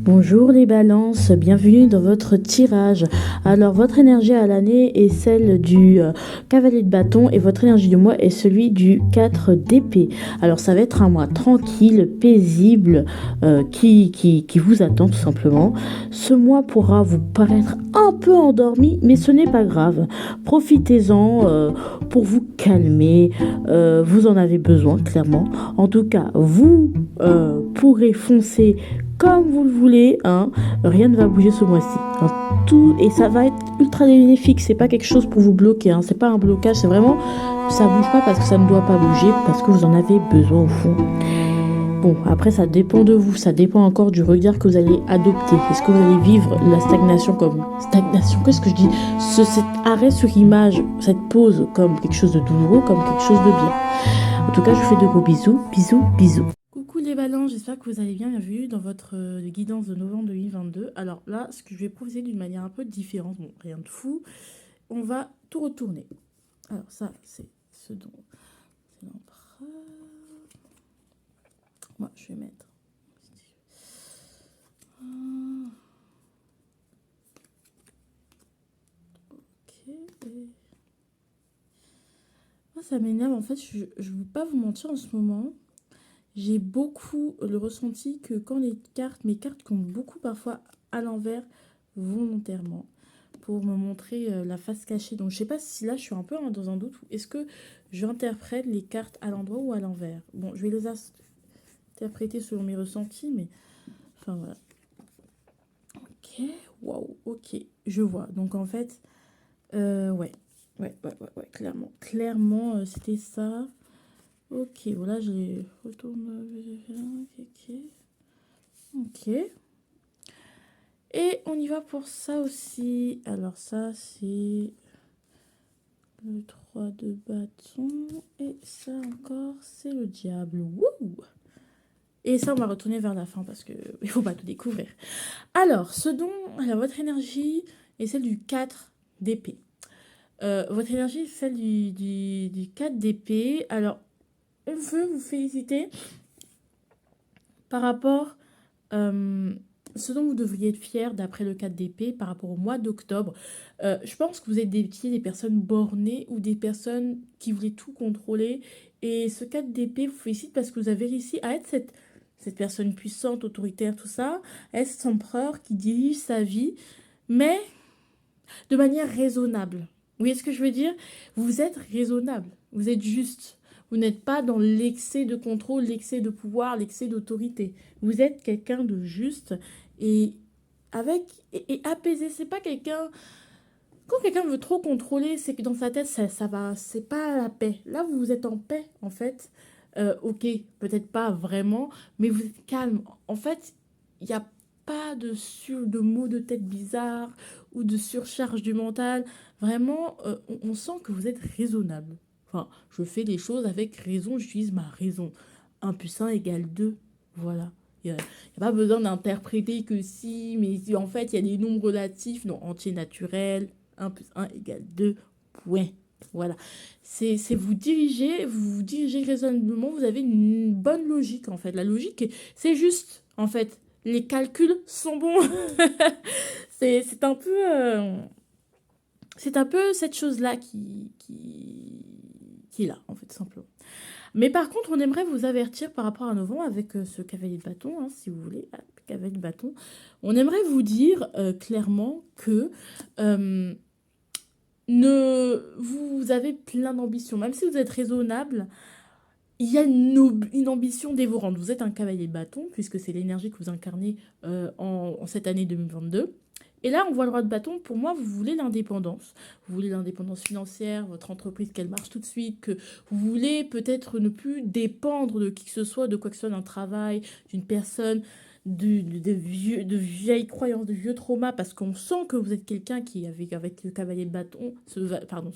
Bonjour les balances, bienvenue dans votre tirage. Alors votre énergie à l'année est celle du cavalier de bâton et votre énergie du mois est celui du 4 d'épée. Alors ça va être un mois tranquille, paisible, qui vous attend tout simplement. Ce mois pourra vous paraître un peu endormi, mais ce n'est pas grave. Profitez-en pour vous calmer, vous en avez besoin clairement. En tout cas, vous pourrez foncer comme vous le voulez, hein, rien ne va bouger ce mois-ci. Hein, tout, et ça va être ultra bénéfique, c'est pas quelque chose pour vous bloquer, hein, c'est pas un blocage, c'est vraiment, ça bouge pas parce que ça ne doit pas bouger, parce que vous en avez besoin au fond. Bon, après ça dépend de vous, ça dépend encore du regard que vous allez adopter. Est-ce que vous allez vivre la stagnation comme stagnation, qu'est-ce que je dis, cet arrêt sur image, cette pause comme quelque chose de douloureux, comme quelque chose de bien. En tout cas, je vous fais de gros bisous, bisous, bisous. Coucou les balances, j'espère que vous allez bien, bienvenue dans votre guidance de novembre 2022. Alors là, ce que je vais proposer d'une manière un peu différente, bon, rien de fou, on va tout retourner. Alors ça, c'est ce dont c'est l'empereur. Moi, je vais mettre... Ok. Moi, ça m'énerve, en fait, je ne veux pas vous mentir en ce moment. J'ai beaucoup le ressenti que quand mes cartes comptent beaucoup parfois à l'envers volontairement pour me montrer la face cachée. Donc je sais pas si là je suis un peu dans un doute. Est-ce que j'interprète les cartes à l'endroit ou à l'envers? Bon, je vais les interpréter selon mes ressentis, mais enfin voilà. Ok, waouh, ok, je vois. Donc en fait, ouais, clairement. Clairement, c'était ça. Ok, voilà, je retourne. Ok. Ok. Et on y va pour ça aussi. Alors ça, c'est le 3 de bâton. Et ça encore, c'est le diable. Wouh! Et ça, on va retourner vers la fin parce qu'il ne faut pas tout découvrir. Alors, alors, votre énergie est celle du 4 d'épée. Votre énergie est celle du 4 d'épée. Alors, on veut vous féliciter par rapport ce dont vous devriez être fier d'après le 4 d'épée par rapport au mois d'octobre. Je pense que vous êtes des personnes bornées ou des personnes qui voulaient tout contrôler. Et ce 4 d'épée vous félicite parce que vous avez réussi à être cette personne puissante, autoritaire, tout ça, à être cet empereur qui dirige sa vie, mais de manière raisonnable. Vous voyez ce que je veux dire? Vous êtes raisonnable, vous êtes juste. Vous n'êtes pas dans l'excès de contrôle, l'excès de pouvoir, l'excès d'autorité. Vous êtes quelqu'un de juste et et apaisé. C'est pas quelqu'un. Quand quelqu'un veut trop contrôler, c'est que dans sa tête, ça va, c'est pas la paix. Là, vous êtes en paix, en fait. Ok, peut-être pas vraiment, mais vous êtes calme. En fait, il n'y a pas de maux de tête bizarres ou de surcharge du mental. Vraiment, on sent que vous êtes raisonnable. Enfin, je fais les choses avec raison, j'utilise ma raison. 1 plus 1 égale 2. Voilà. Il n'y a pas besoin d'interpréter que si, mais si, en fait, il y a des nombres relatifs, non, entiers naturels, 1 plus 1 égale 2, point. Voilà. C'est vous dirigez raisonnablement, vous avez une bonne logique, en fait. La logique, c'est juste, en fait. Les calculs sont bons. C'est un peu... c'est un peu cette chose-là qui est là, en fait, simplement. Mais par contre, on aimerait vous avertir par rapport à novembre avec ce cavalier de bâton, hein, si vous voulez, cavalier de bâton. On aimerait vous dire clairement que vous avez plein d'ambitions. Même si vous êtes raisonnable, il y a une ambition dévorante. Vous êtes un cavalier de bâton, puisque c'est l'énergie que vous incarnez en cette année 2022. Et là, on voit le roi de bâton. Pour moi, vous voulez l'indépendance. Vous voulez l'indépendance financière, votre entreprise, qu'elle marche tout de suite, que vous voulez peut-être ne plus dépendre de qui que ce soit, de quoi que ce soit, d'un travail, d'une personne, de vieilles croyances, de vieux traumas, parce qu'on sent que vous êtes quelqu'un qui, avec le cavalier de bâton, ce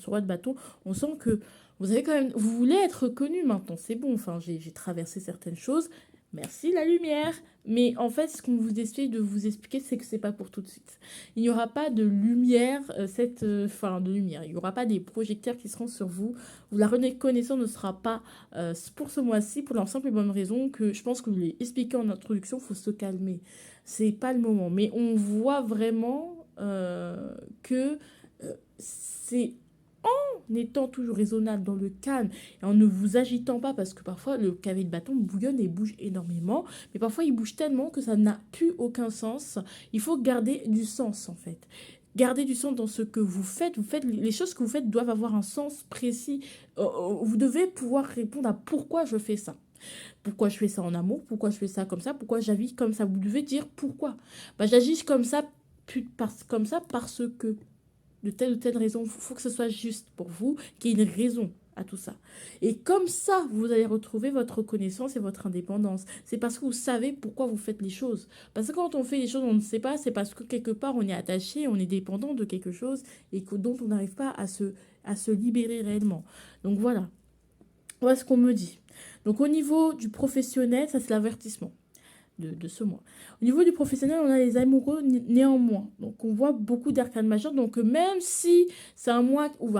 roi de bâton, on sent que vous avez quand même, vous voulez être reconnu maintenant, c'est bon, enfin, j'ai traversé certaines choses, Merci la lumière. Mais en fait, ce qu'on vous essaye de vous expliquer, c'est que c'est pas pour tout de suite. Il n'y aura pas de lumière, enfin de lumière. Il n'y aura pas des projecteurs qui seront sur vous. La reconnaissance ne sera pas pour ce mois-ci, pour la simple et bonne raison que je pense que je l'ai expliqué en introduction, il faut se calmer. C'est pas le moment. Mais on voit vraiment que c'est en étant toujours raisonnable dans le calme et en ne vous agitant pas, parce que parfois le cavalier de bâton bouillonne et bouge énormément, mais parfois il bouge tellement que ça n'a plus aucun sens. Il faut garder du sens en fait. Garder du sens dans ce que vous faites, les choses que vous faites doivent avoir un sens précis. Vous devez pouvoir répondre à pourquoi je fais ça. Pourquoi je fais ça en amour, pourquoi je fais ça comme ça, pourquoi j'agis comme ça. Vous devez dire pourquoi. Bah, j'agis comme ça, comme ça parce que de telle ou telle raison. Il faut que ce soit juste pour vous, qu'il y ait une raison à tout ça. Et comme ça, vous allez retrouver votre reconnaissance et votre indépendance. C'est parce que vous savez pourquoi vous faites les choses. Parce que quand on fait les choses, on ne sait pas, c'est parce que quelque part, on est attaché, on est dépendant de quelque chose et dont on n'arrive pas à se libérer réellement. Donc voilà. Voilà ce qu'on me dit. Donc au niveau du professionnel, ça c'est l'avertissement de ce mois. Au niveau du professionnel, on a les amoureux néanmoins. Donc on voit beaucoup d'arcanes majeures. Donc même si c'est un mois où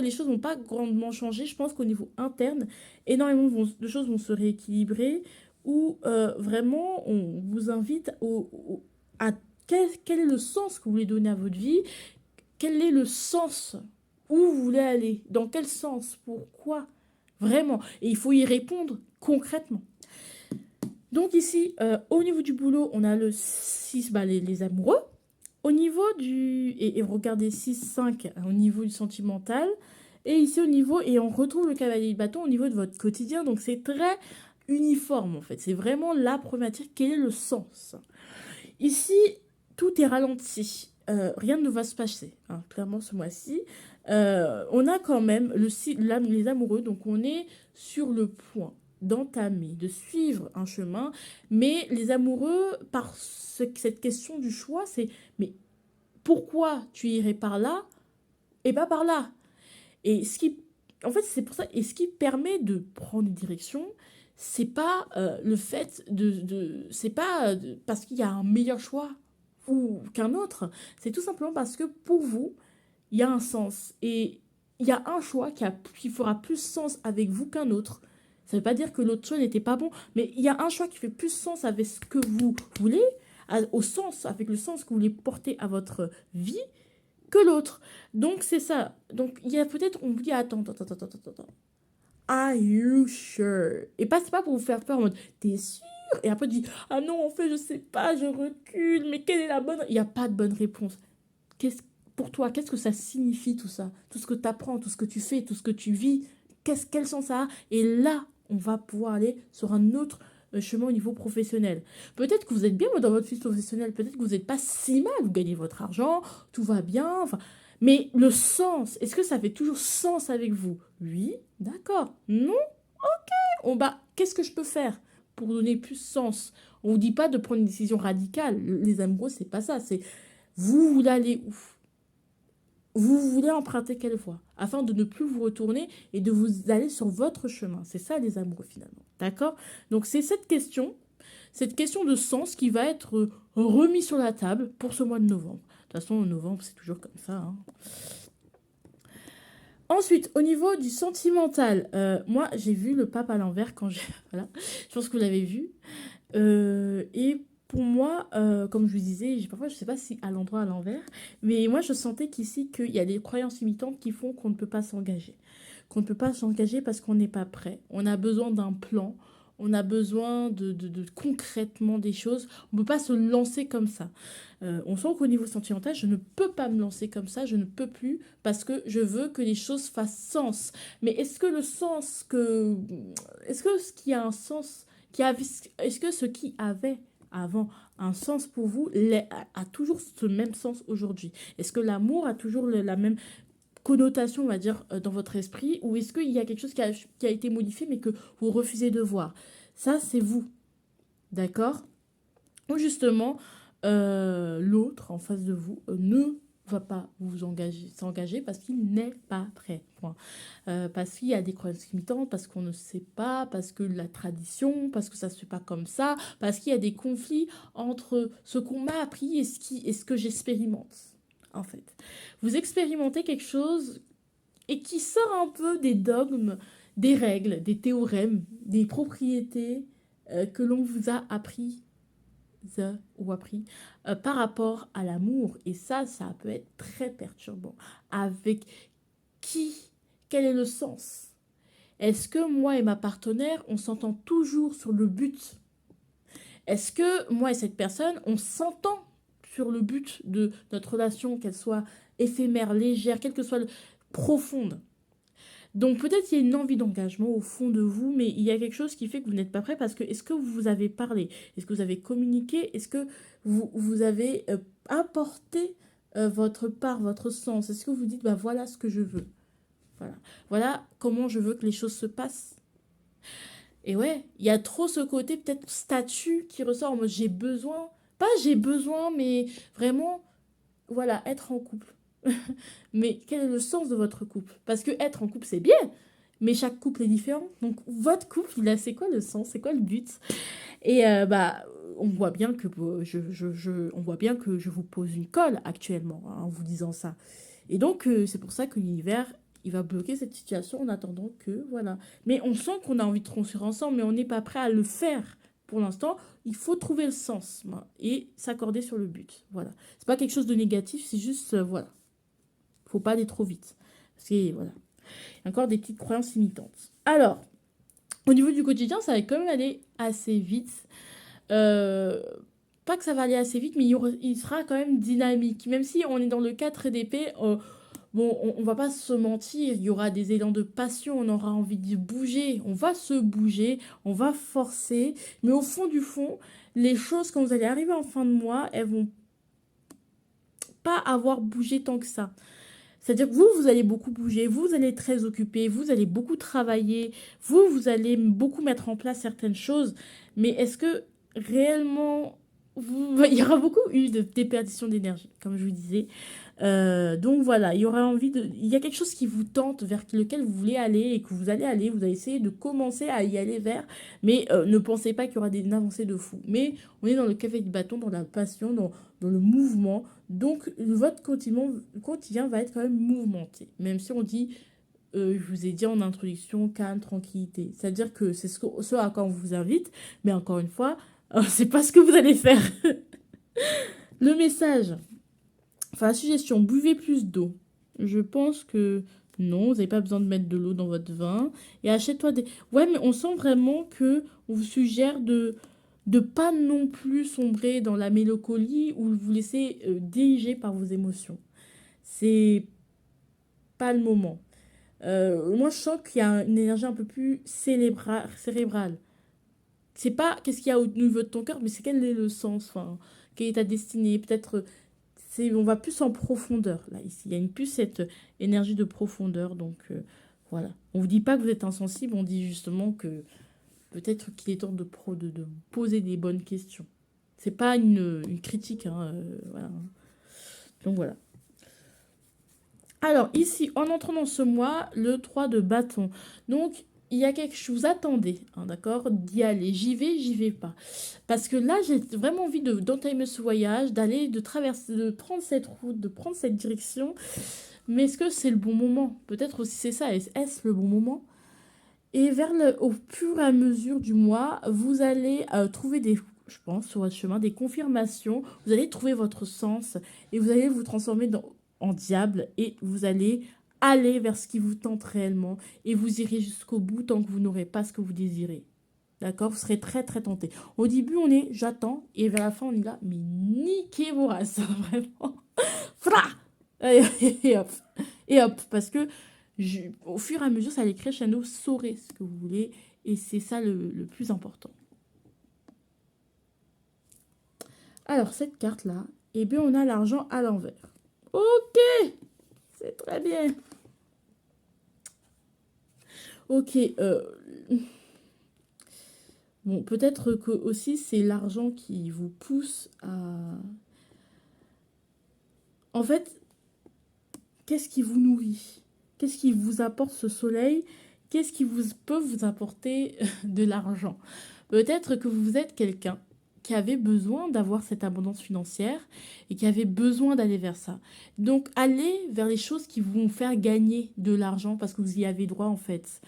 les choses vont pas grandement changer, je pense qu'au niveau interne, énormément de choses vont se rééquilibrer, où vraiment on vous invite à quel est le sens que vous voulez donner à votre vie, quel est le sens, où vous voulez aller, dans quel sens, pourquoi, vraiment. Et il faut y répondre concrètement. Donc ici, au niveau du boulot, on a le 6, bah, les amoureux. Au niveau du... Et regardez 6, 5, au niveau du sentimental. Et ici, au niveau... Et on retrouve le cavalier de bâton au niveau de votre quotidien. Donc c'est très uniforme, en fait. C'est vraiment la problématique. Quel est le sens? Ici, tout est ralenti. Rien ne va se passer, hein, clairement, ce mois-ci. On a quand même les amoureux. Donc on est sur le point d'entamer, de suivre un chemin, mais les amoureux, cette question du choix, c'est mais pourquoi tu irais par là et pas par là? Et en fait, c'est pour ça, et ce qui permet de prendre une direction, c'est pas le fait c'est pas parce qu'il y a un meilleur choix ou qu'un autre, c'est tout simplement parce que pour vous, il y a un sens et il y a un choix qui fera plus sens avec vous qu'un autre. Ça ne veut pas dire que l'autre choix n'était pas bon, mais il y a un choix qui fait plus sens avec ce que vous voulez, avec le sens que vous voulez porter à votre vie que l'autre. Donc c'est ça. Donc il y a peut-être, on vous dit, attends. Are you sure? Et pas, c'est pas pour vous faire peur en mode, t'es sûr? Et après tu dis, ah non, en fait, je sais pas, je recule, mais quelle est la bonne? Il n'y a pas de bonne réponse. Qu'est-ce, pour toi, qu'est-ce que ça signifie tout ça? Tout ce que tu apprends, tout ce que tu fais, tout ce que tu vis, quel sens ça a? Et là, on va pouvoir aller sur un autre chemin au niveau professionnel. Peut-être que vous êtes bien dans votre vie professionnelle, peut-être que vous n'êtes pas si mal, vous gagnez votre argent, tout va bien, enfin, mais le sens, est-ce que ça fait toujours sens avec vous? Oui, d'accord. Non? Qu'est-ce que je peux faire pour donner plus sens? On vous dit pas de prendre une décision radicale. Les amoureux, c'est pas ça. C'est vous voulez aller où? Vous voulez emprunter quelle voie? Afin de ne plus vous retourner et de vous aller sur votre chemin. C'est ça les amoureux finalement. D'accord? Donc c'est cette question de sens qui va être remis sur la table pour ce mois de novembre. De toute façon, en novembre, c'est toujours comme ça, hein. Ensuite, au niveau du sentimental, moi j'ai vu le pape à l'envers quand j'ai... Voilà, je pense que vous l'avez vu. Et pour moi, comme je vous disais, parfois je sais pas si à l'endroit à l'envers, mais moi je sentais qu'ici qu'il y a des croyances limitantes qui font qu'on ne peut pas s'engager. Qu'on ne peut pas s'engager parce qu'on n'est pas prêt. On a besoin d'un plan, on a besoin de concrètement des choses. On ne peut pas se lancer comme ça. On sent qu'au niveau sentimental, je ne peux pas me lancer comme ça, je ne peux plus parce que je veux que les choses fassent sens. Mais est-ce que le sens que... Est-ce que ce qui a un sens est-ce que ce qui avait avant un sens pour vous a toujours ce même sens aujourd'hui? Est-ce que l'amour a toujours la même connotation, on va dire, dans votre esprit? Ou est-ce qu'il y a quelque chose qui a été modifié mais que vous refusez de voir? Ça, c'est vous. D'accord? Ou justement, l'autre en face de vous ne va pas s'engager parce qu'il n'est pas prêt. Point. Parce qu'il y a des croyances limitantes, parce qu'on ne sait pas, parce que la tradition, parce que ça se fait pas comme ça, parce qu'il y a des conflits entre ce qu'on m'a appris et ce que j'expérimente. En fait, vous expérimentez quelque chose et qui sort un peu des dogmes, des règles, des théorèmes, des propriétés que l'on vous a appris ou appris par rapport à l'amour. Et ça peut être très perturbant. Avec qui? Quel est le sens? Est-ce que moi et ma partenaire, on s'entend toujours sur le but? Est-ce que moi et cette personne, on s'entend sur le but de notre relation, qu'elle soit éphémère, légère, quelle que soit profonde? Donc peut-être il y a une envie d'engagement au fond de vous, mais il y a quelque chose qui fait que vous n'êtes pas prêt parce que est-ce que vous avez parlé? Est-ce que vous avez communiqué? Est-ce que vous avez apporté votre part, votre sens? Est-ce que vous dites, bah voilà ce que je veux? Voilà. Voilà comment je veux que les choses se passent. Et ouais, il y a trop ce côté peut-être statut qui ressort en mode j'ai besoin, pas j'ai besoin, mais vraiment, voilà, être en couple. Mais quel est le sens de votre couple? Parce que être en couple, c'est bien, mais chaque couple est différent. Donc votre couple, c'est quoi le sens? C'est quoi le but? Et bah, on voit bien que on voit bien que je vous pose une colle actuellement hein, en vous disant ça. Et donc c'est pour ça que l'univers, il va bloquer cette situation en attendant que voilà. Mais on sent qu'on a envie de construire ensemble, mais on n'est pas prêt à le faire. Pour l'instant, il faut trouver le sens et s'accorder sur le but. Voilà. C'est pas quelque chose de négatif, c'est juste voilà. Faut pas aller trop vite. Parce que voilà. Il y a encore des petites croyances limitantes. Alors, au niveau du quotidien, ça va quand même aller assez vite. Euh, Pas que ça va aller assez vite, mais il sera quand même dynamique. Même si on est dans le 4 d'épée, bon, on va pas se mentir, il y aura des élans de passion, on aura envie de bouger, on va se bouger, on va forcer. Mais au fond du fond, les choses, quand vous allez arriver en fin de mois, elles vont pas avoir bougé tant que ça. C'est-à-dire que vous allez beaucoup bouger, vous allez être très occupé, vous allez beaucoup travailler, vous allez beaucoup mettre en place certaines choses. Mais est-ce que réellement, il y aura beaucoup eu de déperdition d'énergie, comme je vous disais. Donc voilà, il y aura il y a quelque chose qui vous tente, vers lequel vous voulez aller et que vous allez aller, vous allez essayer de commencer à y aller vers, mais ne pensez pas qu'il y aura une avancée de fou. Mais on est dans le café du bâton, dans la passion, dans le mouvement. Donc votre quotidien va être quand même mouvementé, même si on dit, je vous ai dit en introduction, calme, tranquillité. C'est-à-dire que c'est ce à quoi on vous invite, mais encore une fois, c'est pas ce que vous allez faire. Le message. Enfin, la suggestion, buvez plus d'eau. Je pense que non, vous n'avez pas besoin de mettre de l'eau dans votre vin. Et achète-toi des... Ouais, mais on sent vraiment que on vous suggère de pas non plus sombrer dans la mélancolie ou vous laisser diriger par vos émotions. C'est pas le moment. Moi, je sens qu'il y a une énergie un peu plus cérébrale. C'est pas qu'est-ce qu'il y a au niveau de ton cœur, mais c'est quel est le sens, enfin, quelle est ta destinée. Peut-être on va plus en profondeur là ici. Il y a une plus cette énergie de profondeur, donc voilà. On vous dit pas que vous êtes insensible, on dit justement que peut-être qu'il est temps de poser des bonnes questions. C'est pas une critique, hein, voilà. Donc voilà. Alors ici, en entrant dans ce mois, le 3 de bâton. Donc il y a quelque chose, attendez, hein, d'accord, d'y aller. J'y vais pas. Parce que là, j'ai vraiment envie d'entamer ce voyage, d'aller, de traverser, de prendre cette route, de prendre cette direction. Mais est-ce que c'est le bon moment? Peut-être aussi c'est ça. Est-ce le bon moment? Et au fur et à mesure du mois, vous allez trouver je pense, sur votre chemin, des confirmations. Vous allez trouver votre sens et vous allez vous transformer en diable et vous allez aller vers ce qui vous tente réellement et vous irez jusqu'au bout tant que vous n'aurez pas ce que vous désirez. D'accord? Vous serez très très tenté. Au début, on est j'attends et vers la fin, on est là, mais niquez vos races, vraiment. Fra et hop. Et hop, parce que au fur et à mesure, ça allait crescendo, saurez ce que vous voulez et c'est ça le plus important. Alors, cette carte-là, eh bien, on a l'argent à l'envers. Ok, c'est très bien. Ok, bon, peut-être que aussi c'est l'argent qui vous pousse à... En fait, qu'est-ce qui vous nourrit? Qu'est-ce qui vous apporte ce soleil? Qu'est-ce qui peut vous apporter de l'argent? Peut-être que vous êtes quelqu'un qui avait besoin d'avoir cette abondance financière et qui avait besoin d'aller vers ça. Donc, allez vers les choses qui vont faire gagner de l'argent parce que vous y avez droit en fait.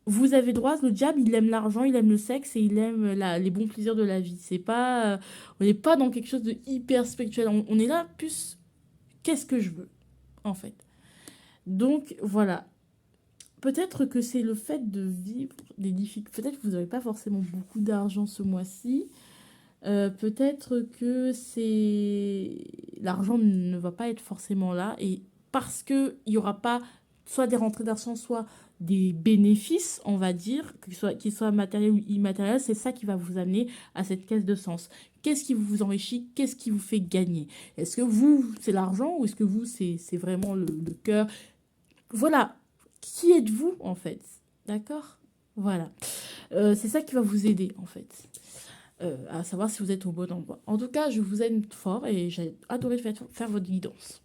Vous avez droit, le diable, il aime l'argent, il aime le sexe et il aime les bons plaisirs de la vie. C'est pas, on n'est pas dans quelque chose de hyper spirituel. On est là plus, qu'est-ce que je veux, en fait. Donc, voilà. Peut-être que c'est le fait de vivre des difficultés. Peut-être que vous n'avez pas forcément beaucoup d'argent ce mois-ci. Peut-être que c'est l'argent ne va pas être forcément là et parce que il y aura pas soit des rentrées d'argent, soit des bénéfices, on va dire, qu'ils soient matériels ou immatériels, c'est ça qui va vous amener à cette caisse de sens. Qu'est-ce qui vous enrichit? Qu'est-ce qui vous fait gagner? Est-ce que vous, c'est l'argent ou est-ce que vous, c'est vraiment le cœur? Voilà. Qui êtes-vous en fait? D'accord? Voilà. C'est ça qui va vous aider en fait à savoir si vous êtes au bon endroit. En tout cas, je vous aime fort et j'ai adoré faire votre guidance.